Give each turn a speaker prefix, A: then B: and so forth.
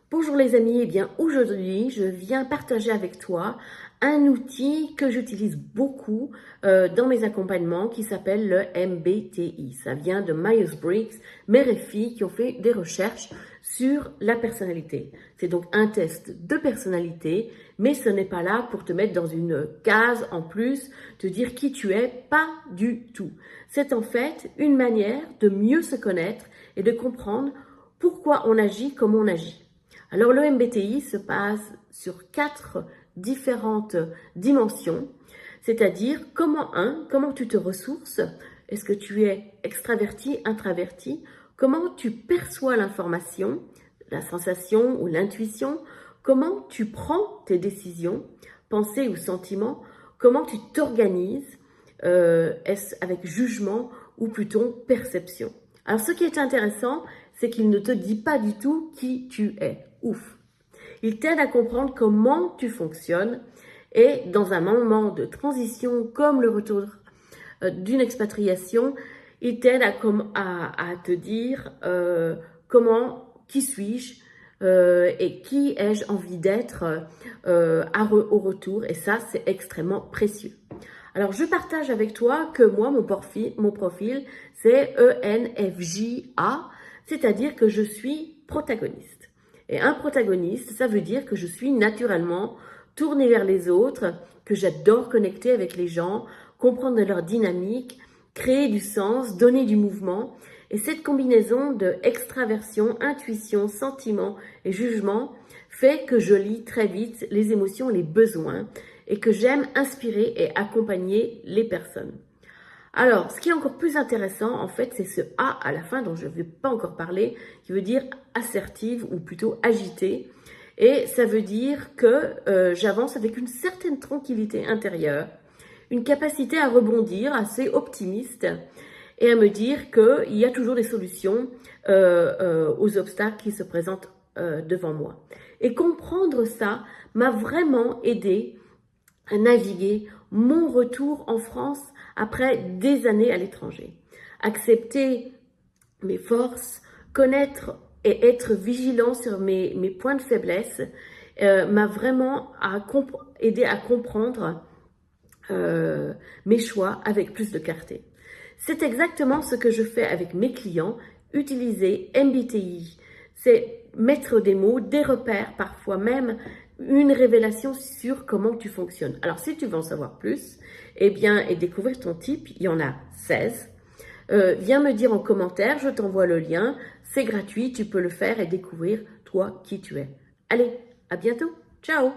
A: Bonjour les amis, eh bien aujourd'hui je viens partager avec toi un outil que j'utilise beaucoup dans mes accompagnements qui s'appelle le MBTI. Ça vient de Myers-Briggs, mère et fille qui ont fait des recherches sur la personnalité. C'est donc un test de personnalité, mais ce n'est pas là pour te mettre dans une case en plus, te dire qui tu es, pas du tout. C'est en fait une manière de mieux se connaître et de comprendre pourquoi on agit comme on agit. Alors le MBTI se base sur 4 différentes dimensions, c'est-à-dire comment tu te ressources, est-ce que tu es extraverti, introverti, comment tu perçois l'information, la sensation ou l'intuition, comment tu prends tes décisions, pensées ou sentiments, comment tu t'organises, est-ce avec jugement ou plutôt perception. Alors ce qui est intéressant, c'est qu'il ne te dit pas du tout qui tu es. Ouf. Il t'aide à comprendre comment tu fonctionnes et dans un moment de transition comme le retour d'une expatriation, il t'aide à te dire qui suis-je et qui ai-je envie d'être au retour, et ça c'est extrêmement précieux. Alors je partage avec toi que moi mon profil c'est ENFJA, c'est-à-dire que je suis protagoniste. Et un protagoniste, ça veut dire que je suis naturellement tournée vers les autres, que j'adore connecter avec les gens, comprendre leur dynamique, créer du sens, donner du mouvement. Et cette combinaison de extraversion, intuition, sentiment et jugement fait que je lis très vite les émotions et les besoins et que j'aime inspirer et accompagner les personnes. Alors, ce qui est encore plus intéressant, en fait, c'est ce A à la fin dont je ne vais pas encore parler, qui veut dire assertive ou plutôt agitée. Et ça veut dire que j'avance avec une certaine tranquillité intérieure, une capacité à rebondir assez optimiste et à me dire qu'il y a toujours des solutions aux obstacles qui se présentent devant moi. Et comprendre ça m'a vraiment aidé à naviguer mon retour en France après des années à l'étranger. Accepter mes forces, connaître et être vigilant sur mes points de faiblesse m'a vraiment aidé à comprendre mes choix avec plus de clarté. C'est exactement ce que je fais avec mes clients, utiliser MBTI. C'est mettre des mots, des repères, parfois même une révélation sur comment tu fonctionnes. Alors si tu veux en savoir plus, eh bien, et découvrir ton type, il y en a 16. Viens me dire en commentaire, je t'envoie le lien, c'est gratuit, tu peux le faire et découvrir toi qui tu es. Allez, à bientôt, ciao!